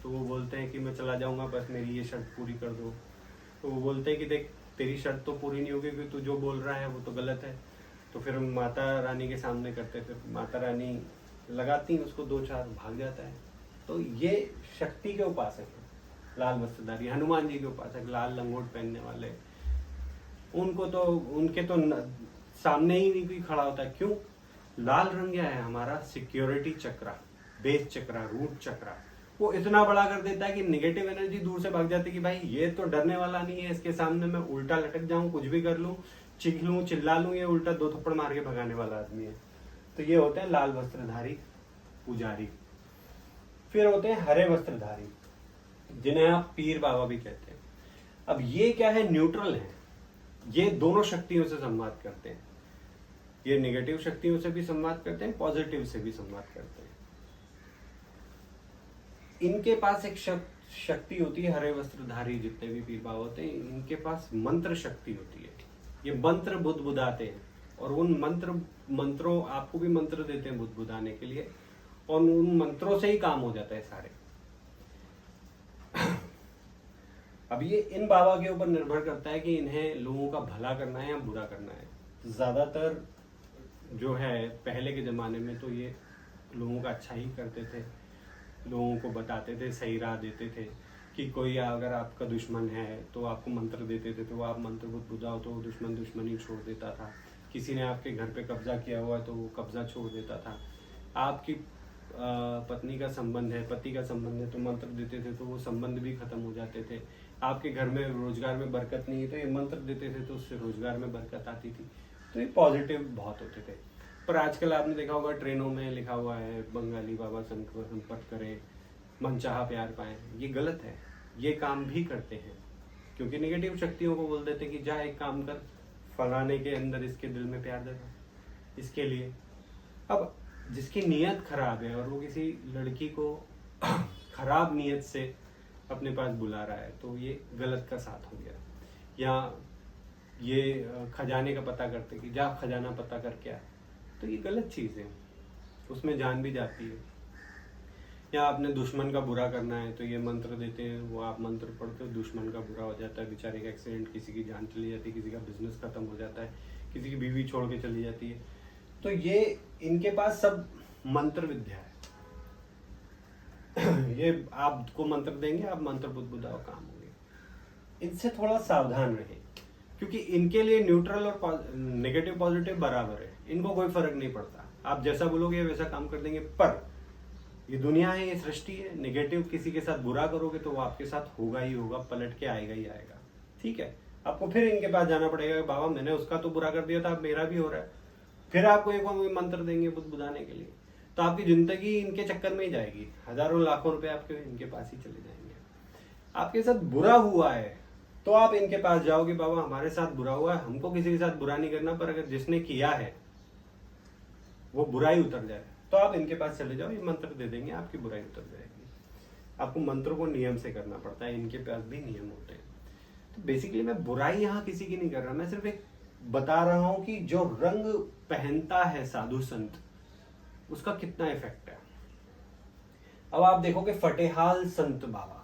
तो वो बोलते हैं कि मैं चला जाऊंगा, बस मेरी ये शर्त पूरी कर दो। तो वो बोलते हैं कि देख, तेरी शर्त तो पूरी नहीं होगी, क्योंकि तू जो बोल रहा है वो तो गलत है। तो फिर हम माता रानी के सामने करते, फिर माता रानी लगाती उसको 2-4, भाग जाता है। तो ये शक्ति के उपासक है, लाल वस्त्रधारी। हनुमान जी के उपासक, लाल लंगोट पहनने वाले, उनको तो उनके तो सामने ही नहीं कोई खड़ा होता। क्यों? लाल रंग क्या है हमारा? सिक्योरिटी चक्रा, बेस चक्रा, रूट चक्रा। वो इतना बड़ा कर देता है कि नेगेटिव एनर्जी दूर से भाग जाती है कि भाई ये तो डरने वाला नहीं है, इसके सामने मैं उल्टा लटक जाऊं, कुछ भी कर लूं, चीख लूं, चिल्ला लूं, ये उल्टा 2 थप्पड़ मार के भगाने वाला आदमी है। तो ये होते हैं लाल वस्त्रधारी पुजारी। फिर होते हैं हरे वस्त्रधारी, जिन्हें आप पीर बाबा भी कहते हैं। अब ये क्या है? न्यूट्रल है। ये दोनों शक्तियों से संवाद करते हैं। ये नेगेटिव शक्तियों से भी संवाद करते हैं, पॉजिटिव से भी संवाद करते हैं। इनके पास एक शक्ति होती है, हरे वस्त्रधारी जितने भी पीर बाबा होते हैं, इनके पास मंत्र शक्ति होती है। ये मंत्र बुदबुदाते हैं, और उन मंत्रों आपको भी मंत्र देते हैं बुदबुदाने के लिए, और उन मंत्रों से ही काम हो जाता है सारे। अब ये इन बाबा के ऊपर निर्भर करता है कि इन्हें लोगों का भला करना है या बुरा करना है। ज्यादातर जो है पहले के जमाने में तो ये लोगों का अच्छा ही करते थे, लोगों को बताते थे, सही राह देते थे। कि कोई अगर आपका दुश्मन है तो आपको मंत्र देते थे, तो आप मंत्र बुदबुदाओ तो दुश्मन दुश्मनी छोड़ देता था। किसी ने आपके घर पे कब्जा किया हुआ है तो वो कब्जा छोड़ देता था। आपकी पत्नी का संबंध है, पति का संबंध है, तो मंत्र देते थे तो वो संबंध भी खत्म हो जाते थे। आपके घर में रोजगार में बरकत नहीं है तो ये मंत्र देते थे तो उससे रोजगार में बरकत आती थी। तो ये पॉजिटिव बहुत होते थे। पर आजकल आपने देखा होगा ट्रेनों में लिखा हुआ है, बंगाली बाबा संपर्क करें, मनचाहा प्यार पाएं। ये गलत है। ये काम भी करते हैं क्योंकि नेगेटिव शक्तियों को बोल देते कि जा एक काम कर, फलाने के अंदर इसके दिल में प्यार देगा इसके लिए। अब जिसकी नीयत खराब है और वो किसी लड़की को खराब नीयत से अपने पास बुला रहा है, तो ये गलत का साथ हो गया। या ये खजाने का पता करते कि जा खजाना पता करके आ, तो ये गलत चीज़ है, उसमें जान भी जाती है। या आपने दुश्मन का बुरा करना है तो ये मंत्र देते हैं, वो आप मंत्र पढ़ते हो, दुश्मन का बुरा हो जाता है, बेचारे का एक्सीडेंट, किसी की जान चली जाती है, किसी का बिजनेस खत्म हो जाता है, किसी की बीवी छोड़ के चली जाती है। तो ये इनके पास सब मंत्र विद्या है। ये आपको मंत्र देंगे, आप मंत्र बुदबुदाओ, काम होंगे। इनसे थोड़ा सावधान रहें, क्योंकि इनके लिए न्यूट्रल और नेगेटिव पॉजिटिव बराबर है, इनको कोई फर्क नहीं पड़ता। आप जैसा बोलोगे वैसा काम कर देंगे। पर ये दुनिया है, ये सृष्टि है, नेगेटिव किसी के साथ बुरा करोगे तो वो आपके साथ होगा ही होगा, पलट के आएगा ही आएगा। ठीक है, आपको फिर इनके पास जाना पड़ेगा कि बाबा मैंने उसका तो बुरा कर दिया था, अब मेरा भी हो रहा है। फिर आपको एक मंत्र देंगे बुदबुदाने के लिए, तो आपकी जिंदगी इनके चक्कर में ही जाएगी। हजारों लाखों रुपए आपके इनके पास ही चले जाएंगे। आपके साथ बुरा हुआ है तो आप इनके पास जाओगे, बाबा हमारे साथ बुरा हुआ है, हमको किसी के साथ बुरा नहीं करना, पर अगर जिसने किया है वो बुराई उतर जाए तो आप इनके पास चले जाओ, ये मंत्र दे देंगे, आपकी बुराई उतर जाएगी। आपको मंत्र को नियम से करना पड़ता है, इनके पास भी नियम होते हैं। तो बेसिकली मैं बुराई यहाँ किसी की नहीं कर रहा, मैं सिर्फ एक बता रहा हूं कि जो रंग पहनता है साधु संत, उसका कितना इफेक्ट है। अब आप देखोगे फटेहाल संत बाबा,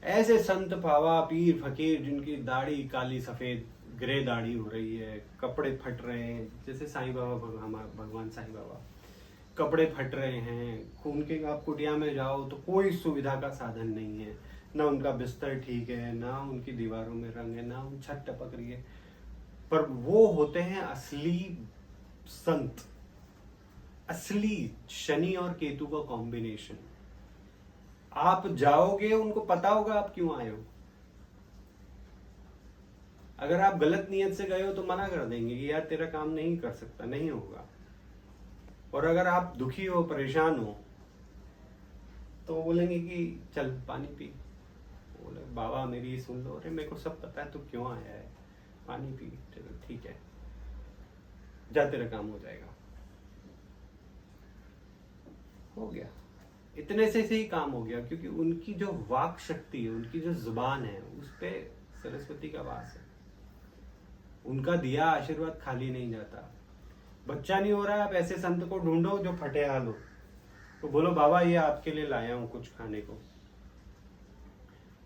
ऐसे संत बाबा पीर फकीर जिनकी दाढ़ी काली सफेद ग्रे दाढ़ी हो रही है, कपड़े फट रहे हैं, जैसे साईं बाबा, हमारे भगवान साईं बाबा, कपड़े फट रहे हैं, खून के आप कुटिया में जाओ तो कोई सुविधा का साधन नहीं है, ना उनका बिस्तर ठीक है, ना उनकी दीवारों में रंग है, ना उन छत टपक रही है, पर वो होते हैं असली संत, असली शनि और केतु का कॉम्बिनेशन। आप जाओगे, उनको पता होगा आप क्यों आए हो। अगर आप गलत नियत से गए हो तो मना कर देंगे कि यार तेरा काम नहीं कर सकता, नहीं होगा। और अगर आप दुखी हो, परेशान हो, तो बोलेंगे कि चल पानी पी। बोले बाबा मेरी सुन लो, अरे मेरे को सब पता है तू क्यों आया है, पानी पी। चलो ठीक है, जा तेरा काम हो जाएगा, हो गया। इतने से ही काम हो गया, क्योंकि उनकी जो वाक शक्ति है, उनकी जो जुबान है, उस पे सरस्वती का वास है। उनका दिया आशीर्वाद खाली नहीं जाता। बच्चा नहीं हो रहा, आप ऐसे संत को ढूंढो जो फटेहाल हो, तो बोलो बाबा ये आपके लिए लाया हूं कुछ खाने को,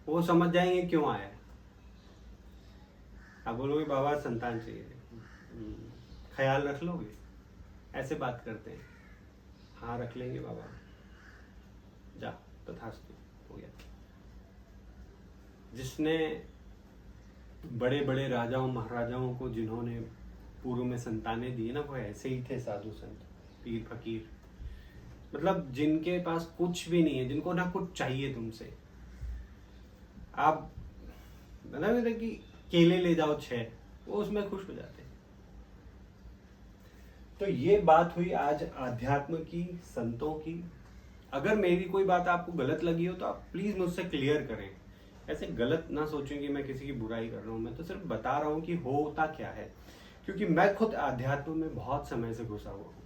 वो समझ जाएंगे क्यों आया है। आप बोलोगे बाबा संतान चाहिए, ख्याल रख लोगे, ऐसे बात करते हैं। हाँ रख लेंगे बाबा, जा तथास्तु, हो गया। जिसने बड़े बड़े राजाओं महाराजाओं को, जिन्होंने पूर्व में संतानें दी ना, वो ऐसे ही थे साधु संत पीर फकीर। मतलब जिनके पास कुछ भी नहीं है, जिनको ना कुछ चाहिए तुमसे। आप मतलब कि केले ले जाओ 6, वो उसमें खुश हो जाते हैं। तो ये बात हुई आज आध्यात्म की, संतों की। अगर मेरी कोई बात आपको गलत लगी हो तो आप प्लीज मुझसे क्लियर करें। ऐसे गलत ना सोचें कि मैं किसी की बुराई कर रहा हूं, मैं तो सिर्फ बता रहा हूं कि होता क्या है। क्योंकि मैं खुद आध्यात्म में बहुत समय से घुसा हुआ हूं।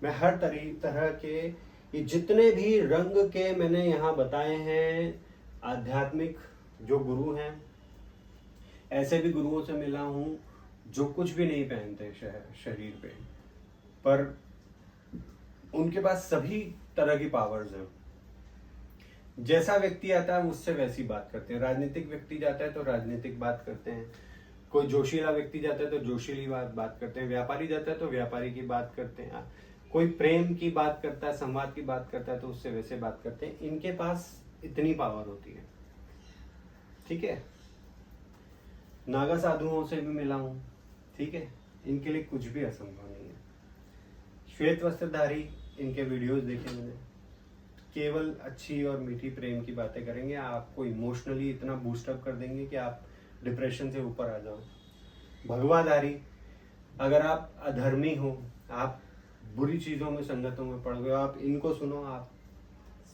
मैं हर तरह के ये जितने भी रंग के मैंने यहाँ बताए हैं, आध्यात्मिक जो गुरु हैं, ऐसे भी गुरुओं से मिला हूं जो कुछ भी नहीं पहनते शरीर पे, पर उनके पास सभी तरह की पावर्स हैं। जैसा व्यक्ति आता है उससे वैसी बात करते हैं। राजनीतिक व्यक्ति जाता है तो राजनीतिक बात करते हैं, कोई जोशीला व्यक्ति जाता है तो जोशीली बात करते हैं, व्यापारी जाता है तो व्यापारी की बात करते हैं, कोई प्रेम की बात करता है, संवाद की बात करता है तो उससे वैसे बात करते हैं। इनके पास इतनी पावर होती है। ठीक है, नागा साधुओं से भी मिला हूं, ठीक है, इनके लिए कुछ भी असंभव नहीं है। श्वेत वस्त्रधारी, इनके वीडियोस देखे मैंने, केवल अच्छी और मीठी प्रेम की बातें करेंगे, आपको इमोशनली इतना बूस्टअप कर देंगे कि आप डिप्रेशन से ऊपर आ जाओ। भगवाधारी, अगर आप अधर्मी हो, आप बुरी चीजों में, संगतों में पड़ गए, आप इनको सुनो, आप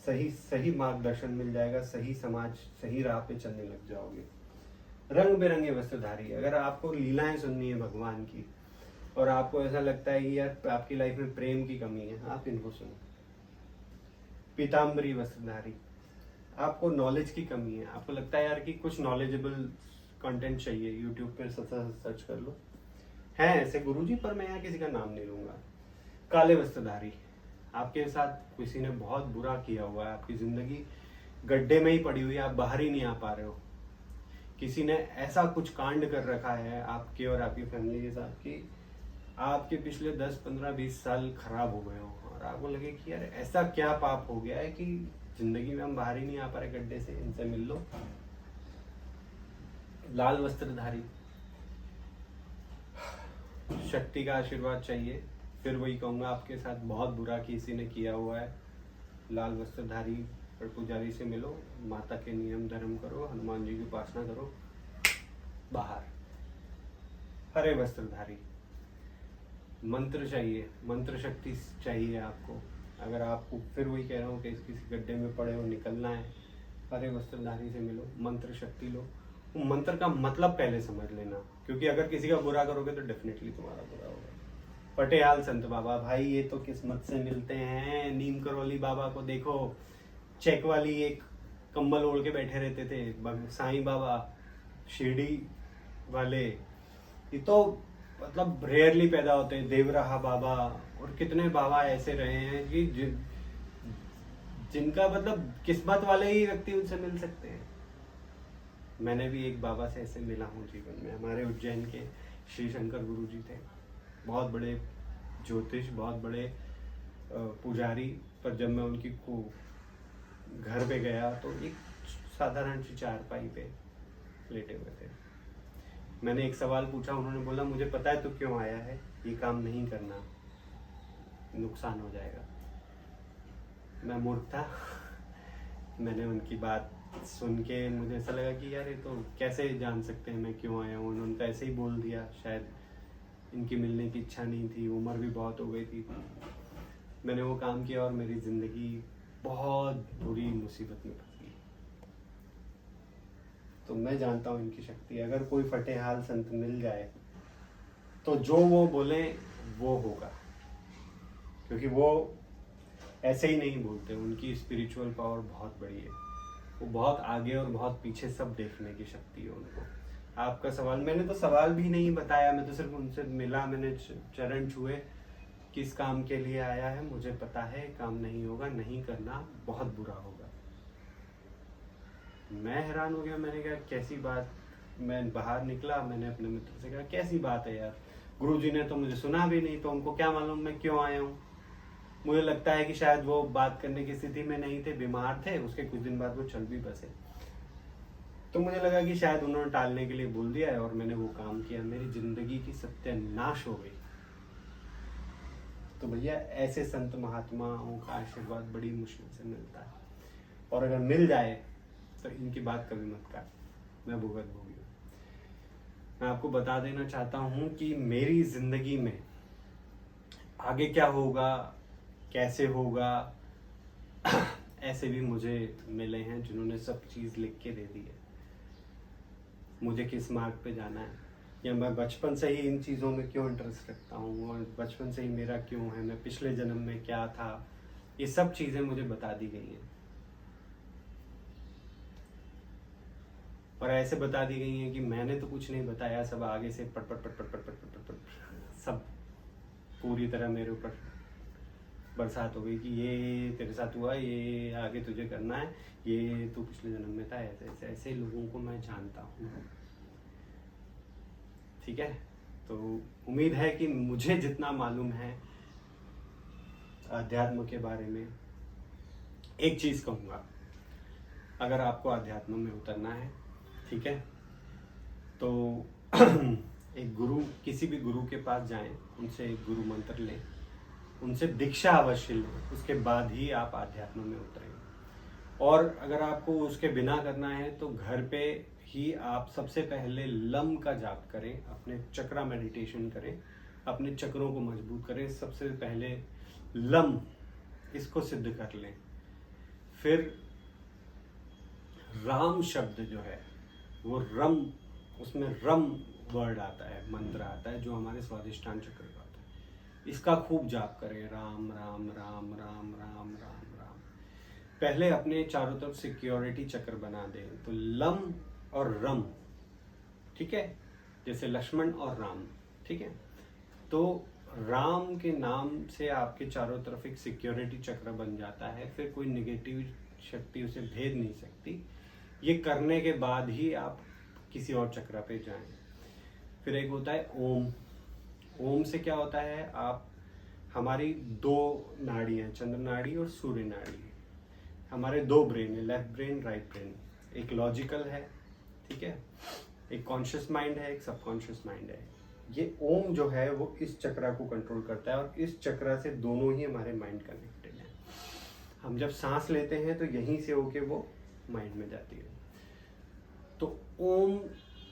सही मार्गदर्शन मिल जाएगा, सही समाज, सही राह पे चलने लग जाओगे। रंग बिरंगे वस्त्रधारी, अगर आपको लीलाएं सुननी है भगवान की और आपको ऐसा लगता है कि यार आपकी लाइफ में प्रेम की कमी है, आप इनको सुनो। पीताम्बरी वस्त्रधारी, आपको नॉलेज की कमी है, आपको लगता है यार कि कुछ नॉलेजेबल कंटेंट चाहिए, यूट्यूब पे सर्च कर लो। हैं ऐसे गुरुजी, पर मैं यहाँ किसी का नाम नहीं लूंगा। काले वस्त्रधारी, आपके साथ किसी ने बहुत बुरा किया हुआ है, आपकी जिंदगी गड्ढे में ही पड़ी हुई है, आप बाहर ही नहीं आ पा रहे हो। किसी ने ऐसा कुछ कांड कर रखा है आपके और आपकी फैमिली के साथ कि आपके पिछले 10, 15, 20 साल खराब हो गए हो, और आपको लगे कि यार ऐसा क्या पाप हो गया है कि जिंदगी में हम बाहर ही नहीं आ पा रहे गड्ढे से, इनसे मिल लो। लाल वस्त्रधारी, शक्ति का आशीर्वाद चाहिए, फिर वही कहूंगा आपके साथ बहुत बुरा किसी ने किया हुआ है। लाल वस्त्रधारी और पुजारी से मिलो, माता के नियम धर्म करो, हनुमान जी की उपासना करो, बाहर। हरे वस्त्रधारी, मंत्र चाहिए, मंत्र शक्ति चाहिए आपको। अगर आपको फिर वही कह रहा हूँ कि किसी गड्ढे में पड़े हो, निकलना है, हरे वस्त्रधारी से मिलो, मंत्र शक्ति लो। वो मंत्र का मतलब पहले समझ लेना, क्योंकि अगर किसी का बुरा करोगे तो डेफिनेटली तुम्हारा बुरा होगा। पटियाल संत बाबा, भाई ये तो किस्मत से मिलते हैं। नीम करौली बाबा को देखो, चेक वाली एक कंबल ओढ़ के बैठे रहते थे। साईं बाबा, शिरडी वाले, ये तो मतलब रेयरली पैदा होते हैं। देवराहा बाबा, और कितने बाबा ऐसे रहे हैं कि जिनका मतलब किस्मत वाले ही व्यक्ति उनसे मिल सकते हैं। मैंने भी एक बाबा से ऐसे मिला हूँ जीवन में। हमारे उज्जैन के श्री शंकर गुरु जी थे, बहुत बड़े ज्योतिष, बहुत बड़े पुजारी। पर जब मैं उनकी को घर पे गया तो एक साधारण सी चारपाई पे लेटे हुए थे। मैंने एक सवाल पूछा, उन्होंने बोला मुझे पता है तू क्यों आया है, ये काम नहीं करना, नुकसान हो जाएगा। मैं मूर्ख था। मैंने उनकी बात सुन के मुझे ऐसा लगा कि यार ये तो कैसे जान सकते हैं मैं क्यों आया हूँ। उन्होंने ऐसे ही बोल दिया, शायद इनकी मिलने की इच्छा नहीं थी, उम्र भी बहुत हो गई थी। मैंने वो काम किया और मेरी जिंदगी बहुत बुरी मुसीबत में फंस गई। तो मैं जानता हूँ इनकी शक्ति। अगर कोई फटेहाल संत मिल जाए तो जो वो बोले वो होगा, क्योंकि वो ऐसे ही नहीं बोलते, उनकी स्पिरिचुअल पावर बहुत बड़ी है। वो बहुत आगे और बहुत पीछे सब देखने की शक्ति है उनको। आपका सवाल, मैंने तो सवाल भी नहीं बताया, मैं तो सिर्फ उनसे मिला, मैंने चरण छुए, किस काम के लिए आया है मुझे पता है, काम नहीं होगा, नहीं करना, बहुत बुरा होगा। मैं हैरान हो गया, मैंने कहा कैसी बात। मैं बाहर निकला, मैंने अपने मित्र से कहा कैसी बात है यार, गुरुजी ने तो मुझे सुना भी नहीं, तो उनको क्या मालूम मैं क्यों आया हूँ। मुझे लगता है कि शायद वो बात करने की स्थिति में नहीं थे, बीमार थे, उसके कुछ दिन बाद वो चल भी बसे। तो मुझे लगा कि शायद उन्होंने टालने के लिए बोल दिया है, और मैंने वो काम किया, मेरी जिंदगी की सत्यानाश हो गई। तो भैया ऐसे संत महात्माओं का आशीर्वाद बड़ी मुश्किल से मिलता है, और अगर मिल जाए तो इनकी बात कभी मत कर, मैं भुगत भोगी हूँ। मैं आपको बता देना चाहता हूँ कि मेरी जिंदगी में आगे क्या होगा, कैसे होगा, ऐसे भी मुझे मिले हैं जिन्होंने सब चीज़ लिख के दे दी है, मुझे किस मार्ग पे जाना है, या मैं बचपन से ही इन चीज़ों में क्यों इंटरेस्ट रखता हूँ, और बचपन से ही मेरा क्यों है, मैं पिछले जन्म में क्या था, ये सब चीज़ें मुझे बता दी गई हैं। और ऐसे बता दी गई हैं कि मैंने तो कुछ नहीं बताया, सब आगे से पट पट पट पट पट पट पट पट सब पूरी तरह मेरे ऊपर बरसात हो गई कि ये तेरे साथ हुआ, ये आगे तुझे करना है, ये तू पिछले जन्म में था। ऐसे ऐसे ऐसे लोगों को मैं जानता हूँ, ठीक है। तो उम्मीद है कि मुझे जितना मालूम है अध्यात्म के बारे में, एक चीज़ कहूँगा, अगर आपको अध्यात्म में उतरना है, ठीक है, तो एक गुरु, किसी भी गुरु के पास जाएं, उनसे एक गुरु मंत्र लें, उनसे दीक्षा अवश्य लें, उसके बाद ही आप आध्यात्म में उतरेंगे। और अगर आपको उसके बिना करना है तो घर पे ही आप सबसे पहले लम का जाप करें, अपने चक्रा मेडिटेशन करें, अपने चक्रों को मजबूत करें। सबसे पहले लम, इसको सिद्ध कर लें। फिर राम शब्द जो है वो रम, उसमें रम वर्ड आता है, मंत्र आता है, जो हमारे स्वादिष्ठान चक्र का आता है। इसका खूब जाप करें, राम राम राम राम राम राम राम। पहले अपने चारों तरफ सिक्योरिटी चक्र बना दें। तो लम और रम, ठीक है, जैसे लक्ष्मण और राम, ठीक है। तो राम के नाम से आपके चारों तरफ एक सिक्योरिटी चक्र बन जाता है, फिर कोई निगेटिव शक्ति उसे भेद नहीं सकती। ये करने के बाद ही आप किसी और चक्र पे जाएं। फिर एक होता है ओम। ओम से क्या होता है, आप हमारी दो नाड़ी हैं, चंद्र नाड़ी और सूर्य नाड़ी। हमारे दो ब्रेन है, लेफ्ट ब्रेन राइट ब्रेन। एक लॉजिकल है, ठीक है, एक कॉन्शियस माइंड है, एक सबकॉन्शियस माइंड है। ये ओम जो है वो इस चक्र को कंट्रोल करता है और इस चक्र से दोनों ही हमारे माइंड कनेक्टेड हैं। हम जब सांस लेते हैं तो यहीं से होके वो माइंड में जाती है। तो ओम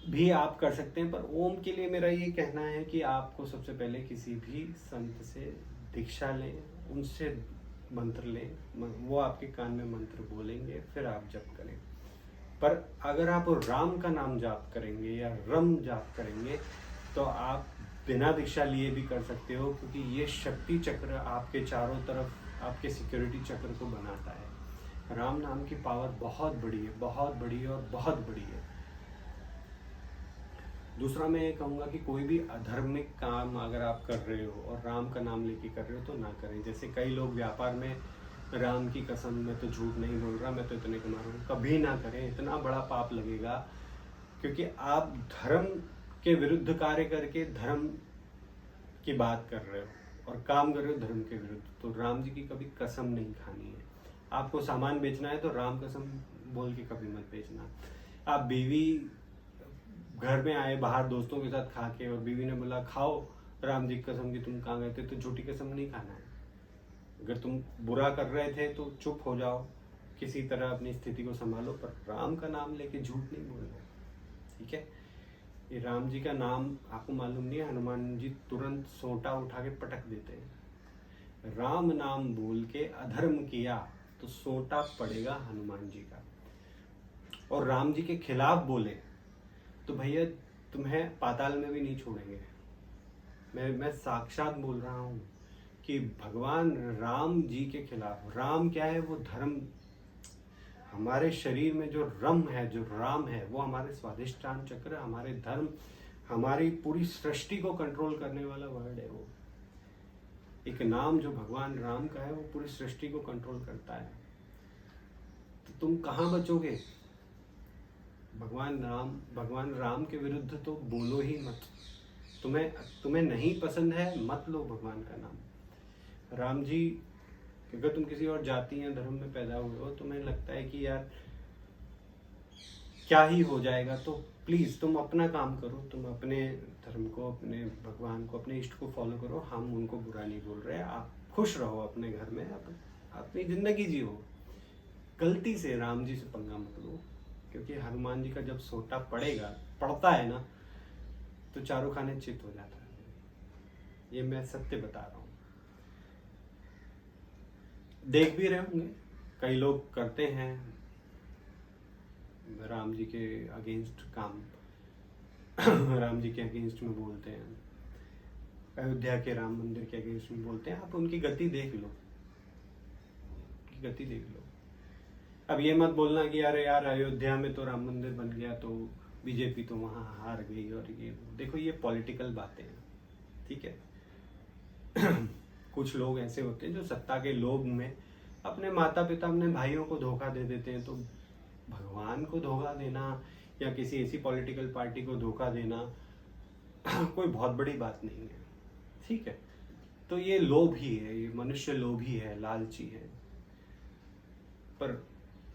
भी आप कर सकते हैं, पर ओम के लिए मेरा ये कहना है कि आपको सबसे पहले किसी भी संत से दीक्षा लें, उनसे मंत्र लें, वो आपके कान में मंत्र बोलेंगे, फिर आप जप करें। पर अगर आप राम का नाम जाप करेंगे या रम जाप करेंगे तो आप बिना दीक्षा लिए भी कर सकते हो, क्योंकि ये शक्ति चक्र आपके चारों तरफ आपके सिक्योरिटी चक्र को बनाता है। राम नाम की पावर बहुत बड़ी है, बहुत बड़ी है और बहुत बड़ी है। दूसरा मैं ये कहूँगा कि कोई भी अधार्मिक काम अगर आप कर रहे हो और राम का नाम लेके कर रहे हो तो ना करें। जैसे कई लोग व्यापार में राम की कसम, मैं तो झूठ नहीं बोल रहा, मैं तो इतने कमा रहा हूँ, कभी ना करें। इतना बड़ा पाप लगेगा, क्योंकि आप धर्म के विरुद्ध कार्य करके धर्म की बात कर रहे हो और काम कर रहे हो धर्म के विरुद्ध। तो राम जी की कभी कसम नहीं खानी है। आपको सामान बेचना है तो राम कसम बोल के कभी मत बेचना। आप बीवी घर में आए बाहर दोस्तों के साथ खा के और बीवी ने बोला खाओ राम जी की कसम की तुम कहाँ गए थे, तो झूठी कसम नहीं खाना है। अगर तुम बुरा कर रहे थे तो चुप हो जाओ, किसी तरह अपनी स्थिति को संभालो, पर राम का नाम लेके झूठ नहीं बोलना, ठीक है। ये राम जी का नाम आपको मालूम नहीं है, हनुमान जी तुरंत सोटा उठा के पटक देते हैं। राम नाम बोल के अधर्म किया तो सोटा पड़ेगा हनुमान जी का। और राम जी के खिलाफ बोले तो भैया तुम्हें पाताल में भी नहीं छोड़ेंगे। मैं साक्षात बोल रहा हूँ कि भगवान राम जी के खिलाफ, राम क्या है, वो धर्म। हमारे शरीर में जो रम है, जो राम है, वो हमारे स्वाधिष्ठान चक्र, हमारे धर्म, हमारी पूरी सृष्टि को कंट्रोल करने वाला वर्ड है। वो एक नाम जो भगवान राम का है वो पूरी सृष्टि को कंट्रोल करता है। तो तुम कहाँ बचोगे? भगवान राम के विरुद्ध तो बोलो ही मत। तुम्हें नहीं पसंद है, मत लो भगवान का नाम। राम जी, अगर तुम किसी और जाति या धर्म में पैदा हुए हो, तुम्हें लगता है कि यार क्या ही हो जाएगा, तो प्लीज तुम अपना काम करो, तुम अपने धर्म को, अपने भगवान को, अपने इष्ट को फॉलो करो। हम उनको बुरा नहीं बोल रहे। आप खुश रहो अपने घर में, अपनी जिंदगी जियो। गलती से राम जी से पंगा मत लो, क्योंकि हनुमान जी का जब सोटा पड़ता है ना, तो चारों खाने चित हो जाता है। ये मैं सत्य बता रहा हूँ। देख भी रहे होंगे कई लोग करते हैं राम जी के अगेंस्ट काम, राम जी के अगेंस्ट में बोलते हैं, अयोध्या के राम मंदिर के अगेंस्ट में बोलते हैं। आप उनकी गति देख लो, गति देख लो। अब ये मत बोलना कि यार अयोध्या में तो राम मंदिर बन गया तो बीजेपी तो वहां हार गई, और ये देखो, ये पॉलिटिकल बातें हैं, ठीक है। कुछ लोग ऐसे होते हैं जो सत्ता के लोभ में अपने माता पिता, अपने भाइयों को धोखा दे देते हैं। तो भगवान को धोखा देना या किसी ऐसी पॉलिटिकल पार्टी को धोखा देना कोई बहुत बड़ी बात नहीं है, ठीक है। तो ये लोभ ही है, ये मनुष्य लोभी है, लालची है। पर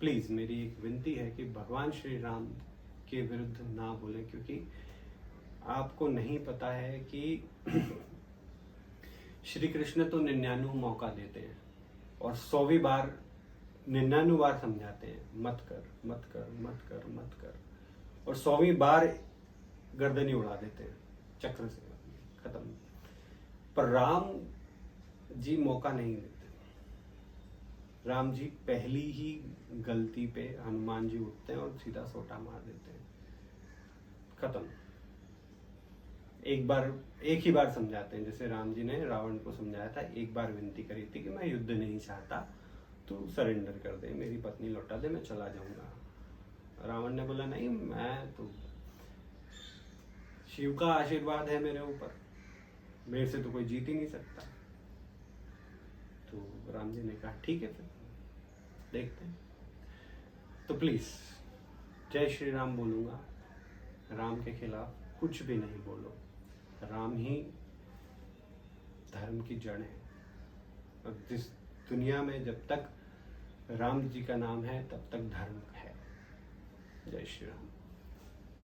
प्लीज मेरी एक विनती है कि भगवान श्री राम के विरुद्ध ना बोलें, क्योंकि आपको नहीं पता है कि श्री कृष्ण तो 99 मौका देते हैं और 100वीं बार 99 बार समझाते हैं, मत कर मत कर मत कर मत कर, और 100वीं बार गर्दनी उड़ा देते हैं, चक्र से खत्म। पर राम जी मौका नहीं देते। राम जी पहली ही गलती पे हनुमान जी उठते हैं और सीधा सोटा मार देते हैं, खत्म। एक ही बार समझाते हैं, जैसे राम जी ने रावण को समझाया था, एक बार विनती करी थी कि मैं युद्ध नहीं चाहता, तू सरेंडर कर दे, मेरी पत्नी लौटा दे, मैं चला जाऊंगा। रावण ने बोला नहीं, मैं तो शिव का आशीर्वाद है मेरे ऊपर, मेरे से तो कोई जीत ही नहीं सकता। तो राम जी ने कहा ठीक है, फिर देखते हैं। तो प्लीज जय श्री राम बोलूंगा, राम के खिलाफ कुछ भी नहीं बोलो। राम ही धर्म की जड़ है, और जिस दुनिया में जब तक राम जी का नाम है तब तक धर्म है। जय श्री राम।